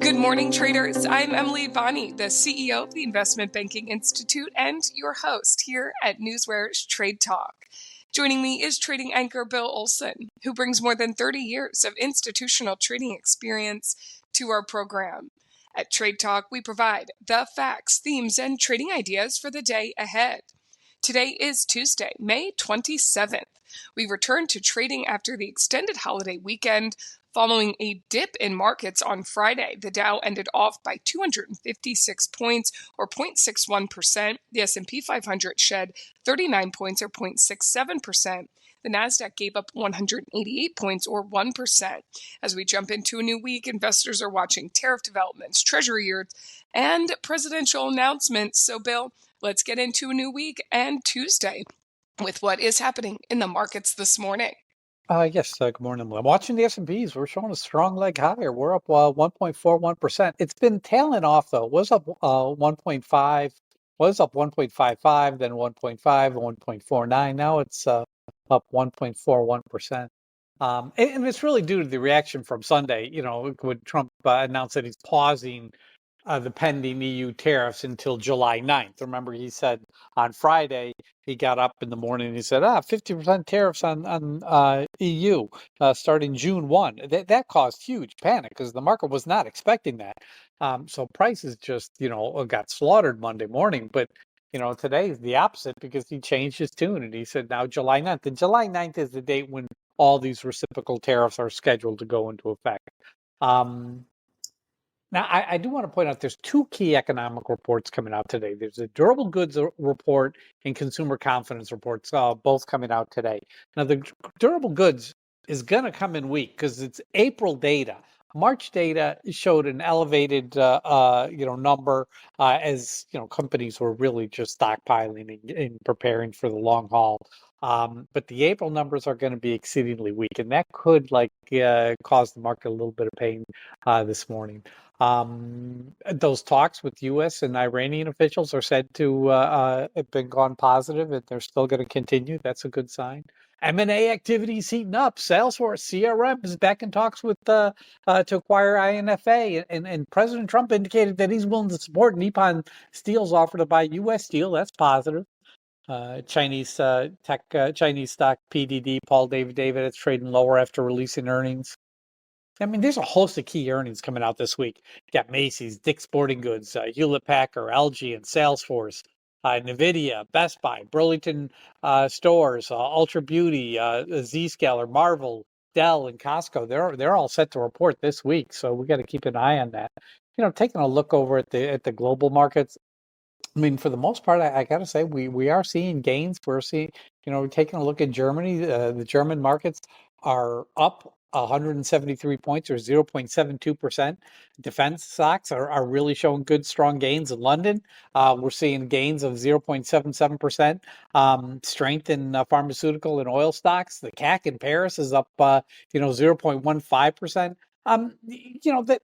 Good morning, traders. I'm Emily Advani, the CEO of the Investment Banking Institute and your host here at NewsWare's Trade Talk. Joining me is trading anchor Bill Olson, who brings more than 30 years of institutional trading experience to our program. At Trade Talk, we provide the facts, themes, and trading ideas for the day ahead. Today is Tuesday, May 27th. We return to trading after the extended holiday weekend. Following a dip in markets on Friday, the Dow ended off by 256 points, or 0.61%. The S&P 500 shed 39 points, or 0.67%. The Nasdaq gave up 188 points, or 1%. As we jump into a new week, investors are watching tariff developments, treasury yields, and presidential announcements. So, Bill, let's get into a new week and Tuesday with what is happening in the markets this morning. Yes, good morning. I'm watching the S&Ps. We're showing a strong leg higher. We're up 1.41%. It's been tailing off, though. Was up 1.5, was up 1.55, then 1.5, 1.49. Now it's up 1.41%. And it's really due to the reaction from Sunday, when Trump announced that he's pausing the pending EU tariffs until July 9th. Remember, he said on Friday, he got up in the morning and he said, 50% tariffs on EU starting June 1. That caused huge panic because the market was not expecting that. So prices just, got slaughtered Monday morning. But, today is the opposite because he changed his tune and he said now July 9th. And July 9th is the date when all these reciprocal tariffs are scheduled to go into effect. Now, I do want to point out there's two key economic reports coming out today. There's a durable goods report and consumer confidence reports, both coming out today. Now, the durable goods is going to come in weak because it's April data. March data showed an elevated, number as companies were really just stockpiling and preparing for the long haul. But the April numbers are going to be exceedingly weak, and that could cause the market a little bit of pain this morning. Those talks with U.S. and Iranian officials are said to have been gone positive, and they're still going to continue. That's a good sign. M&A activity is heating up. Salesforce CRM is back in talks with to acquire INFA, and President Trump indicated that he's willing to support Nippon Steel's offer to buy U.S. Steel. That's positive. Chinese stock PDD, Paul David, it's trading lower after releasing earnings. I mean, there's a host of key earnings coming out this week. You got Macy's, Dick's Sporting Goods, Hewlett Packard, LG, and Salesforce, NVDA, Best Buy, Burlington Stores, Ultra Beauty, Zscaler, Marvel, DELL, and Costco. They're all set to report this week, so we got to keep an eye on that. Taking a look over at the global markets. I mean, for the most part, I got to say we are seeing gains. We're seeing, taking a look at Germany, the German markets are up 173 points, or 0.72%. Defense stocks are really showing good, strong gains in London. We're seeing gains of 0.77%. Strength in pharmaceutical and oil stocks. The CAC in Paris is up, 0.15%.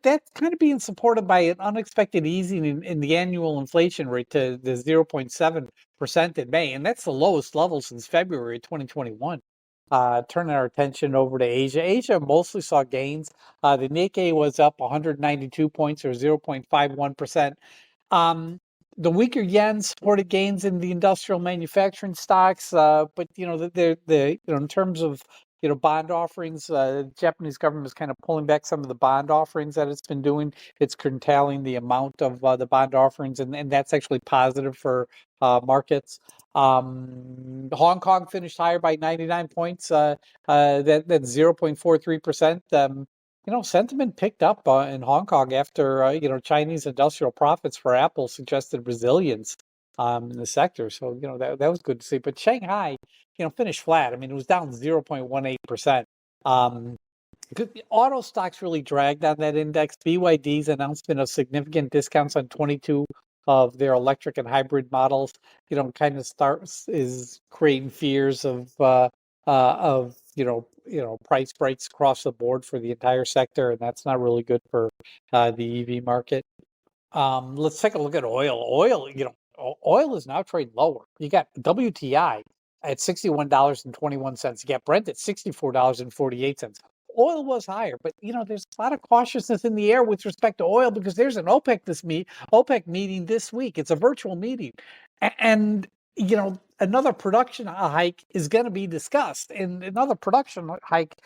That's kind of being supported by an unexpected easing in the annual inflation rate to the 0.7% in May, and that's the lowest level since February 2021. Turning our attention over to Asia. Asia mostly saw gains. The Nikkei was up 192 points, or 0.51%. The weaker yen supported gains in the industrial manufacturing stocks, but in terms of bond offerings, the Japanese government is kind of pulling back some of the bond offerings that it's been doing. It's curtailing the amount of the bond offerings, and that's actually positive for markets. Hong Kong finished higher by 99 points. That's 0.43%. Sentiment picked up in Hong Kong after Chinese industrial profits for Apple suggested resilience in the sector. So that was good to see. But Shanghai, finished flat. I mean, it was down 0.18%. Auto stocks really dragged on that index. BYD's announcement of significant discounts on 22 of their electric and hybrid models, kind of is creating fears of price breaks across the board for the entire sector, and that's not really good for the EV market. Let's take a look at oil. Oil is now trading lower. You got WTI at $61.21. You got Brent at $64.48. oil was higher, but there's a lot of cautiousness in the air with respect to oil because there's an OPEC meeting this week. It's a virtual meeting, and another production hike is going to be discussed, and another production hike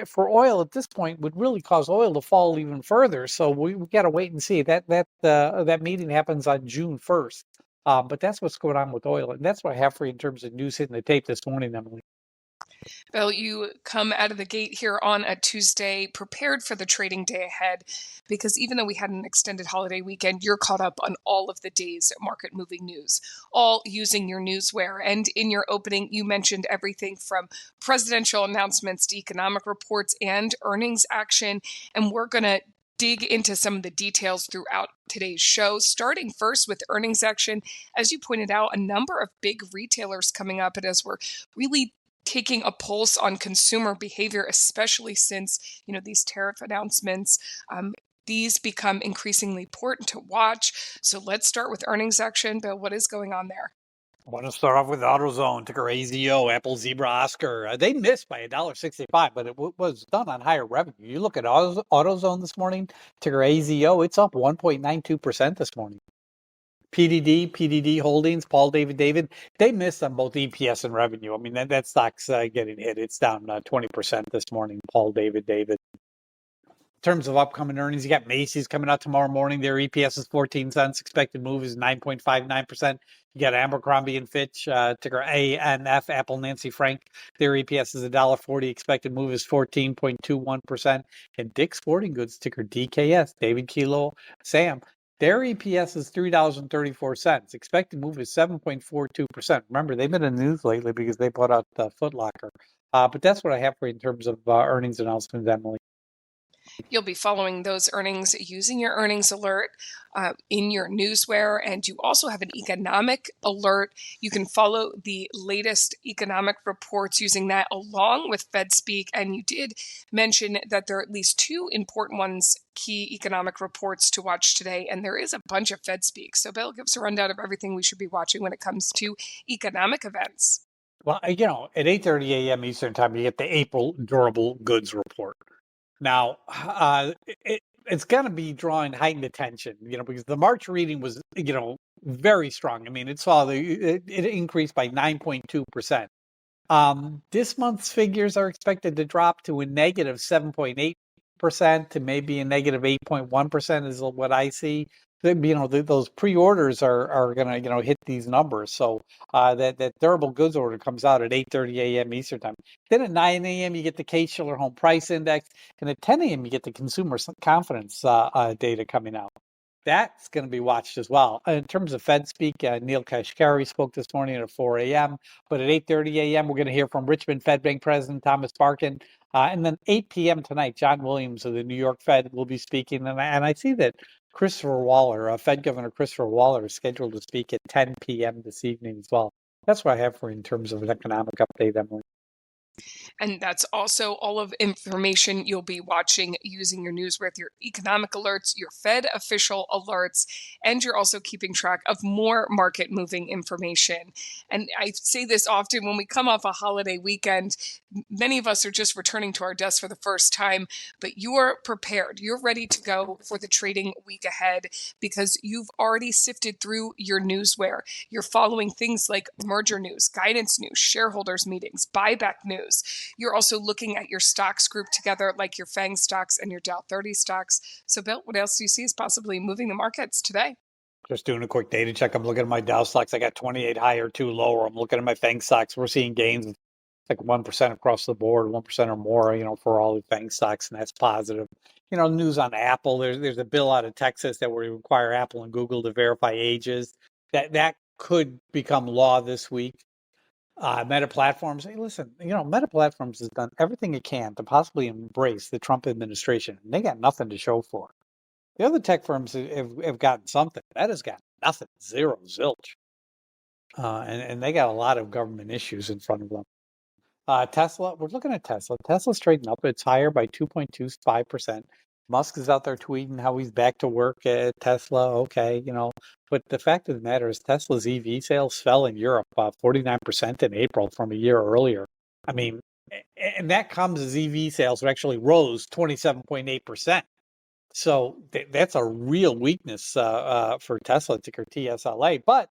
for oil at this point would really cause oil to fall even further. So we got to wait and see. That meeting happens on June 1st. But that's what's going on with oil, and that's what I have for you in terms of news hitting the tape this morning, Emily. Bill, you come out of the gate here on a Tuesday prepared for the trading day ahead because even though we had an extended holiday weekend, you're caught up on all of the day's market moving news, all using your NewsWare. And in your opening, you mentioned everything from presidential announcements to economic reports and earnings action. And we're going to dig into some of the details throughout today's show, starting first with earnings action. As you pointed out, a number of big retailers coming up, and as we're really taking a pulse on consumer behavior, especially since these tariff announcements, these become increasingly important to watch. So let's start with earnings action. Bill, what is going on there? I want to start off with AutoZone, ticker AZO, Apple, Zebra, Oscar. They missed by $1.65, but it was done on higher revenue. You look at AutoZone this morning, ticker AZO, it's up 1.92% this morning. PDD Holdings, Paul David, they missed on both EPS and revenue. I mean, that stock's getting hit. It's down 20% this morning, Paul David. In terms of upcoming earnings, you got Macy's coming out tomorrow morning. Their EPS is 14 cents. Expected move is 9.59%. You got Abercrombie and Fitch, ticker ANF, Apple Nancy Frank. Their EPS is $1.40. Expected move is 14.21%. And Dick's Sporting Goods, ticker DKS, David Kilo, Sam. Their EPS is $3.34. Expected move is 7.42%. Remember, they've been in the news lately because they bought out Foot Locker. But that's what I have for you in terms of earnings announcements, Emily. You'll be following those earnings using your earnings alert in your NewsWare, and you also have an economic alert. You can follow the latest economic reports using that along with FedSpeak, and you did mention that there are at least two important ones, key economic reports to watch today, and there is a bunch of FedSpeak. So Bill, give us a rundown of everything we should be watching when it comes to economic events. Well, at 8:30 a.m. Eastern time, you get the April durable goods report. Now, it's going to be drawing heightened attention, because the March reading was, very strong. I mean, it increased by 9.2%. This month's figures are expected to drop to a negative 7.8% to maybe a negative 8.1% is what I see. Those pre-orders are going to hit these numbers. So that durable goods order comes out at 8:30 a.m. Eastern time. Then at 9 a.m. you get the Case-Shiller Home Price Index, and at 10 a.m. you get the consumer confidence data coming out. That's going to be watched as well. In terms of FedSpeak, Neil Kashkari spoke this morning at 4 a.m. But at 8:30 a.m. we're going to hear from Richmond Fed Bank President Thomas Barkin, and then 8 p.m. tonight, John Williams of the New York Fed will be speaking, and I see that Christopher Waller, Fed Governor Christopher Waller, is scheduled to speak at 10 p.m. this evening as well. That's what I have for you in terms of an economic update, Emily. And that's also all of information you'll be watching using your NewsWare, your economic alerts, your Fed official alerts, and you're also keeping track of more market moving information. And I say this often when we come off a holiday weekend, many of us are just returning to our desks for the first time, but you're prepared. You're ready to go for the trading week ahead because you've already sifted through your NewsWare. You're following things like merger news, guidance news, shareholders meetings, buyback news. You're also looking at your stocks grouped together, like your FANG stocks and your Dow 30 stocks. So, Bill, what else do you see is possibly moving the markets today? Just doing a quick data check. I'm looking at my Dow stocks. I got 28 higher, 2 lower. I'm looking at my FANG stocks. We're seeing gains like 1% across the board, 1% or more, for all the FANG stocks, and that's positive. News on Apple. There's a bill out of Texas that will require Apple and Google to verify ages. That could become law this week. Meta Platforms. Hey, listen, Meta Platforms has done everything it can to possibly embrace the Trump administration. And they got nothing to show for it. The other tech firms have gotten something. That has got nothing, zero, zilch. And they got a lot of government issues in front of them. Tesla, we're looking at Tesla. Tesla's trading up. It's higher by 2.25%. Musk is out there tweeting how he's back to work at Tesla. Okay, but the fact of the matter is Tesla's EV sales fell in Europe 49% in April from a year earlier. I mean, And that comes as EV sales actually rose 27.8%. So that's a real weakness for Tesla, ticker TSLA. But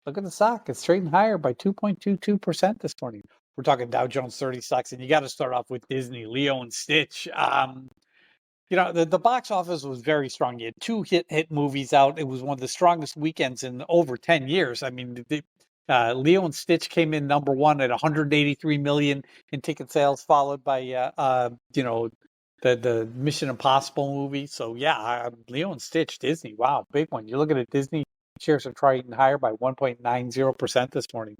look at the stock; it's trading higher by 2.22% this morning. We're talking Dow Jones 30 stocks, and you got to start off with Disney, Leo, and Stitch. The box office was very strong. You had two hit movies out. It was one of the strongest weekends in over 10 years. I mean, Leo and Stitch came in number one at 183 million in ticket sales, followed by the Mission Impossible movie. So yeah, Leo and Stitch, Disney, wow, big one. You're looking at Disney shares are trading higher by 1.90% this morning.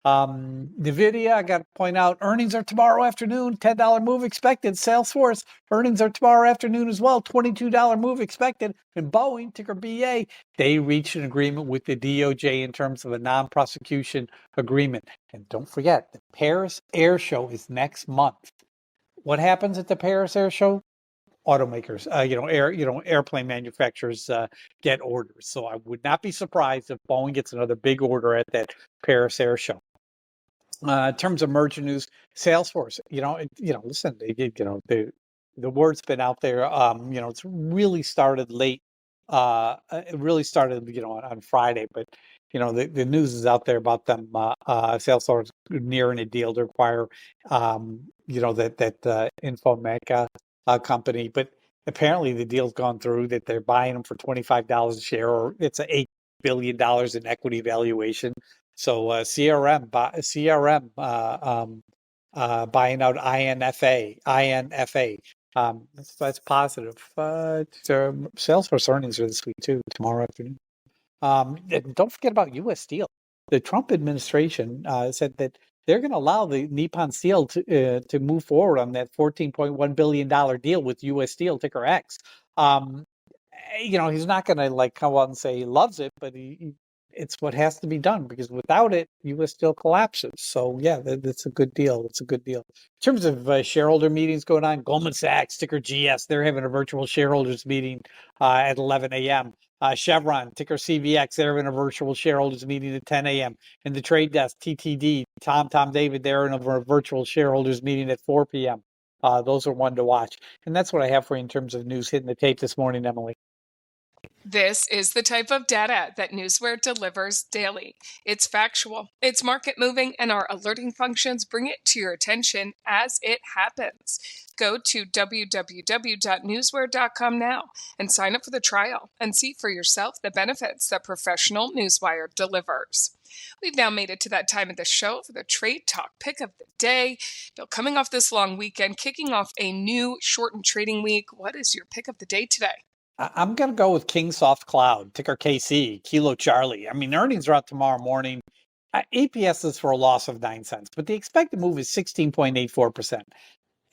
NVDA, I got to point out, earnings are tomorrow afternoon, $10 move expected. Salesforce, earnings are tomorrow afternoon as well, $22 move expected. And Boeing, ticker BA, they reached an agreement with the DOJ in terms of a non-prosecution agreement. And don't forget, the Paris Air Show is next month. What happens at the Paris Air Show? Automakers, airplane manufacturers get orders. So I would not be surprised if Boeing gets another big order at that Paris Air Show. In terms of merger news, Salesforce, listen, the word's been out there. It's really started late. It really started, on Friday, but the news is out there about them. Salesforce nearing a deal to acquire, that Informatica company, but apparently the deal's gone through. That they're buying them for $25 a share, or it's a $8 billion in equity valuation. So CRM buying out INFA. That's positive. Salesforce earnings are this week too, tomorrow afternoon. And don't forget about U.S. Steel. The Trump administration said that they're going to allow the Nippon Steel to move forward on that $14.1 billion deal with U.S. Steel, ticker X. He's not going to come out and say he loves it, but it's what has to be done, because without it, U.S. Steel collapses. So yeah, that's a good deal. It's a good deal. In terms of shareholder meetings going on, Goldman Sachs, ticker GS, they're having a virtual shareholders meeting at 11 a.m. Chevron, ticker CVX, they're in a virtual shareholders meeting at 10 a.m. And the trade desk, TTD, Tom David, they're in a virtual shareholders meeting at 4 p.m. Those are one to watch. And that's what I have for you in terms of news hitting the tape this morning, Emily. This is the type of data that NewsWare delivers daily. It's factual, it's market moving, and our alerting functions bring it to your attention as it happens. Go to www.newsware.com now and sign up for the trial and see for yourself the benefits that professional NewsWire delivers. We've now made it to that time of the show for the Trade Talk pick of the day. Bill, coming off this long weekend, kicking off a new shortened trading week, what is your pick of the day today? I'm going to go with Kingsoft Cloud, ticker KC, Kilo Charlie. I mean, earnings are out tomorrow morning. EPS is for a loss of 9 cents, but the expected move is 16.84%.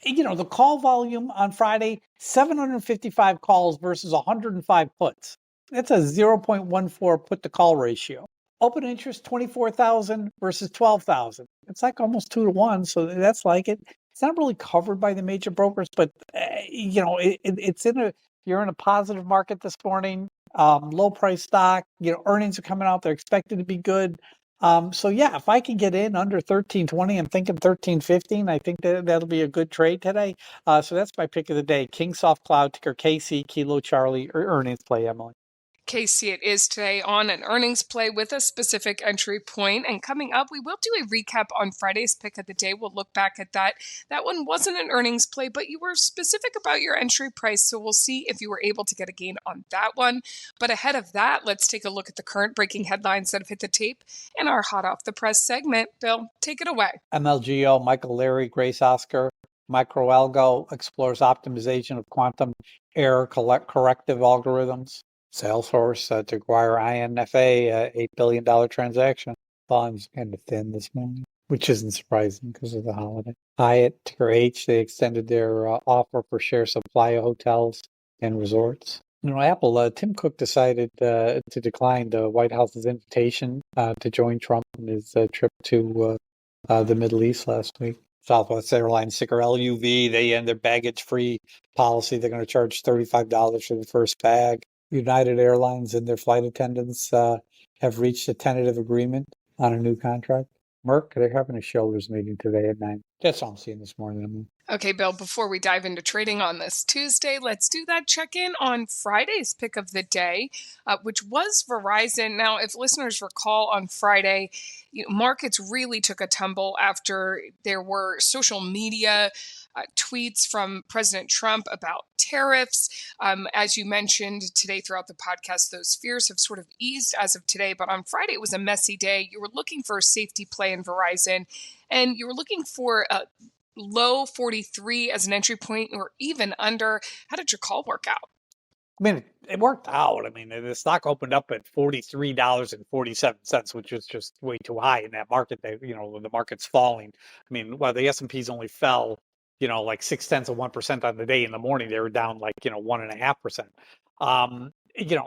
The call volume on Friday, 755 calls versus 105 puts. That's a 0.14 put to call ratio. Open interest, 24,000 versus 12,000. It's like almost 2 to 1. So that's like it. It's not really covered by the major brokers, but it's you're in a positive market this morning. Low price stock. Earnings are coming out. They're expected to be good. So yeah, if I can get in under 13.20, I'm thinking 13.15. I think that'll be a good trade today. So that's my pick of the day. Kingsoft Cloud, ticker KC, Kilo Charlie, earnings play, Emily. Casey, it is today on an earnings play with a specific entry point. And coming up, we will do a recap on Friday's pick of the day. We'll look back at that. That one wasn't an earnings play, but you were specific about your entry price. So we'll see if you were able to get a gain on that one. But ahead of that, let's take a look at the current breaking headlines that have hit the tape in our hot off the press segment. Bill, take it away. MLGO, Michael Larry, Grace Oscar, MicroAlgo explores optimization of quantum error corrective algorithms. Salesforce to acquire INFA, $8 billion transaction. Volume's kind of thin this morning, which isn't surprising because of the holiday. Hyatt, ticker H, they extended their offer for share supply of hotels and resorts. Apple, Tim Cook decided to decline the White House's invitation to join Trump on his trip to the Middle East last week. Southwest Airlines, ticker LUV, they end their baggage-free policy. They're going to charge $35 for the first bag. United Airlines and their flight attendants have reached a tentative agreement on a new contract. Merck, they're having a shareholders meeting today at 9. That's all I'm seeing this morning. Okay, Bill, before we dive into trading on this Tuesday, let's do that check-in on Friday's pick of the day, which was Verizon. Now, if listeners recall on Friday, markets really took a tumble after there were social media tweets from President Trump about tariffs. As you mentioned today throughout the podcast, those fears have sort of eased as of today. But on Friday, it was a messy day. You were looking for a safety play in Verizon, and you were looking for a low 43 as an entry point or even under. How did your call work out? I mean, it worked out. I mean, the stock opened up at $43.47, which is just way too high in that market. When the market's falling. I mean, while the S&Ps only fell, like 0.6% on the day. In the morning, they were down like 1.5%.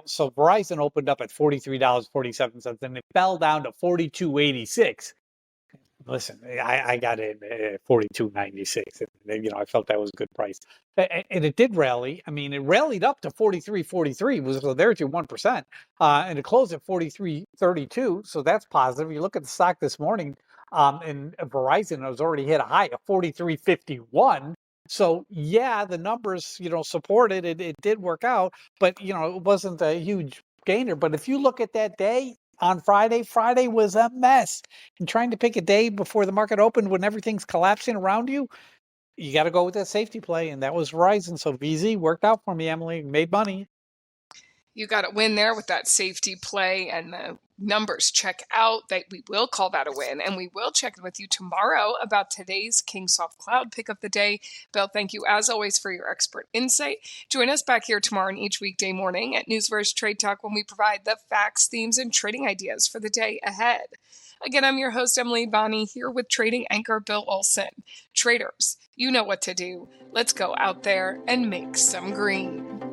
So Verizon opened up at $43.47, and it fell down to $42.86. Listen, I got in at 42.96, and I felt that was a good price, and it did rally. I mean, it rallied up to 43.43, was there to 1%, and it closed at 43.32. So that's positive. You look at the stock this morning, and Verizon has already hit a high of 43.51. So yeah, the numbers supported it. It did work out, but it wasn't a huge gainer. But if you look at that day, on Friday was a mess. And trying to pick a day before the market opened when everything's collapsing around you, you got to go with that safety play, and that was Verizon. So VZ worked out for me, Emily. Made money. You got to win there with that safety play, and the numbers check out. We will call that a win, and we will check in with you tomorrow about today's Kingsoft Cloud pick of the day. Bill, thank you as always for your expert insight. Join us back here tomorrow and each weekday morning at NewsWare's Trade Talk when we provide the facts, themes, and trading ideas for the day ahead. Again, I'm your host, Emily Bonney, here with trading anchor Bill Olson. Traders, you know what to do. Let's go out there and make some green.